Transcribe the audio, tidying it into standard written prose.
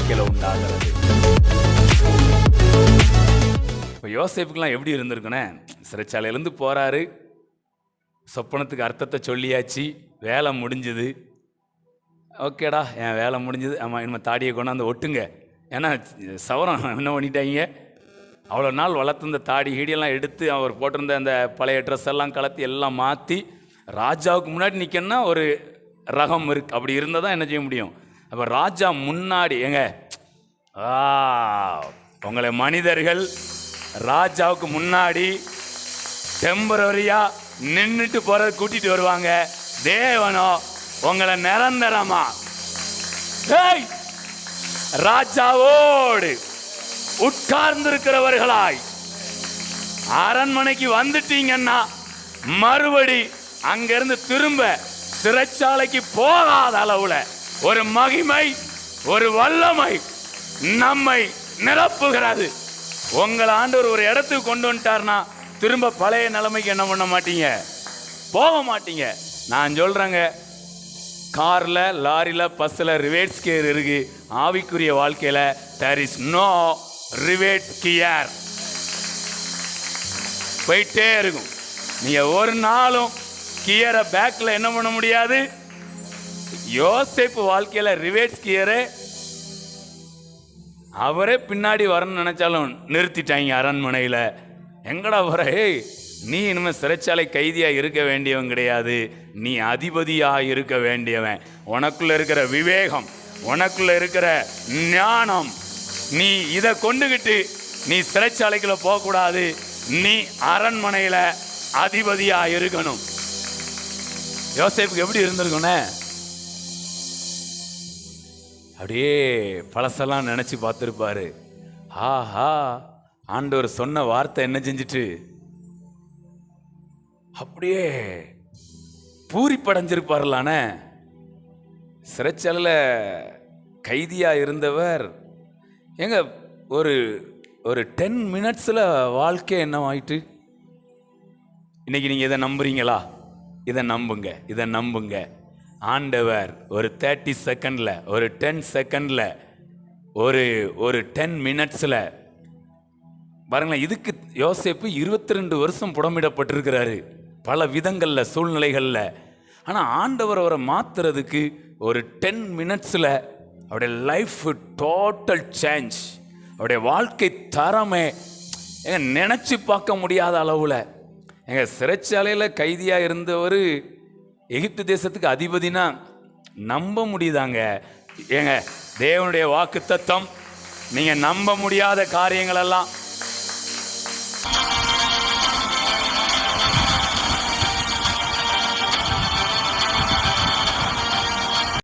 வாழ்க்கையில உண்டாகிறது. இப்போ யோசேப்புக்கெல்லாம் எப்படி இருந்திருக்குன்னு, சிறைச்சாலையிலேருந்து போறாரு, சொப்பனத்துக்கு அர்த்தத்தை சொல்லியாச்சு, வேலை முடிஞ்சுது. ஓகேடா, என் வேலை முடிஞ்சுது. ஆமாம், இனிமேல் தாடியை கொண்டாந்து ஒட்டுங்க. ஏன்னா சவரம் என்ன பண்ணிட்டாங்க, அவ்வளோ நாள் வளர்த்து இந்த தாடி கீடியெல்லாம் எடுத்து அவர் போட்டிருந்த அந்த பழைய ட்ரெஸ் எல்லாம் கலத்தி எல்லாம் மாற்றி ராஜாவுக்கு முன்னாடி நிற்கணும்னா ஒரு ரகம் இருக்கு. அப்படி இருந்தால் தான் என்ன செய்ய முடியும். அப்போ ராஜா முன்னாடி உங்களை மனிதர்கள் ராஜாவுக்கு முன்னாடி டெம்பரரியாக நின்றுட்டு போகிறத கூட்டிகிட்டு வருவாங்க. தேவனோ உங்களை நிரந்தரமா ராஜாவோடு உட்கார்ந்திருக்கிறவர்களாய் அரண்மனைக்கு வந்துட்டீங்கன்னா மறுபடி அங்கிருந்து திரும்ப சிறைச்சாலைக்கு போகாத அளவுல ஒரு மகிமை, ஒரு வல்லமை நம்மை நிரப்புகிறது. உங்களை ஆண்டவர் ஒரு இடத்துக்கு கொண்டு வந்துட்டார்னா திரும்ப பழைய நிலைமைக்கு என்ன பண்ண மாட்டீங்க, போக மாட்டீங்க. நான் சொல்றேங்க, கார்ல, லாரில, பஸ்ல ரிவேட்ஸ் கியர் இருக்கு. ஆவிக்குரிய வாழ்க்கையில there is no reverse gear. போயிட்டே இருக்கும். நீங்க ஒரு நாளும் கியரை பேக்ல என்ன பண்ண முடியாது. யோசேப்பு வாழ்க்கையில ரிவேட்ஸ் கியரு அவரே பின்னாடி வரணும்னு நினைச்சாலும் நிறுத்திட்டாங்க அரண்மனையில. எங்கடா வர, நீ இனிமேல் சிறைச்சாலை கைதியா இருக்க வேண்டியவன் கிடையாது, நீ அதிபதியா இருக்க வேண்டியவன். உனக்குள்ள இருக்கிற விவேகம், உனக்குள்ள இருக்கிற ஞானம், நீ இதை கொண்டுகிட்டு நீ சிறைச்சாலைக்குள்ள போகக்கூடாது, நீ அரண்மனையில அதிபதியா இருக்கணும். யோசேப்புக்கு எப்படி இருந்திருக்கும்னே, அப்படியே பழசெல்லாம் நினைச்சு பார்த்துருப்பாரு. ஆஹா, ஆண்டவர் சொன்ன வார்த்தை என்ன செஞ்சிட்டு அப்படியே பூரிப்படைஞ்சிருப்பார்லானே. சிறைச்சாலையில் கைதியா இருந்தவர் எங்க ஒரு ஒரு 10 மினிட்ஸில் வாழ்க்கை என்னவாயிட்டு. இன்னைக்கு நீங்க இதை நம்புறீங்களா? இதை நம்புங்க, இதை நம்புங்க. ஆண்டவர் ஒரு 30 செகண்ட்ல, ஒரு 10 செகண்ட்ல, ஒரு 10 மினிட்ஸ்ல பாருங்களேன். இதுக்கு யோசேப்பு 22 வருஷம் புடமிடப்பட்டிருக்கிறாரு பல விதங்கள்ல, சூழ்நிலைகள்ல. ஆனா ஆண்டவர் அவரை மாத்துறதுக்கு ஒரு 10 மினிட்ஸ்ல அவருடைய லைஃப் டோட்டல் சேஞ்ச். அவருடைய வாழ்க்கை தரமே நினைச்சு பார்க்க முடியாத அளவுல. எங்க சிறைச்சாலையில கைதியா இருந்தவர் எகிப்து தேசத்துக்கு அதிபதினா நம்ப முடியுதாங்க? ஏங்க, தேவனுடைய வாக்கு தத்தம் நீங்க நம்ப முடியாத காரியங்கள் எல்லாம்